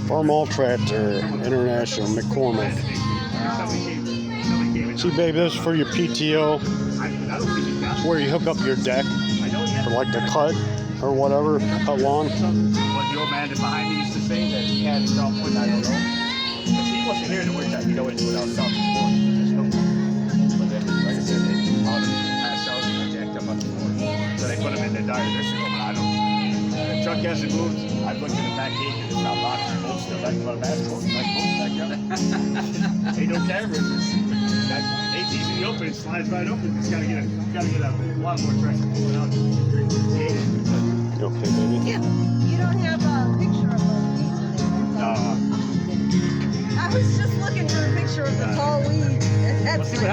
Farmall Tractor, International, McCormick. See, babe, this is for your PTO. It's where you hook up your deck for like the cut or whatever, cut lawn. What the old man behind me used to say that he had his own point, I don't know. If he wasn't here in the winter, he'd always do it outside the sport. There's no. But then, like I said, they all of them passed out and jacked up on the floor. So they put them in the dire nursing home, and I don't. The truck hasn't moved. I've looked in the back gate and it's not locked. The bolt's still like a basketball. Like bolts back up. Ain't no cameras. It's easy to open. It slides right open. It's gotta get a lot more traction to pull it out. You okay, baby? Yeah. You don't have a picture of the weeds in there. No. I was just looking for a picture of the tall weeds. That's Let's see what happens.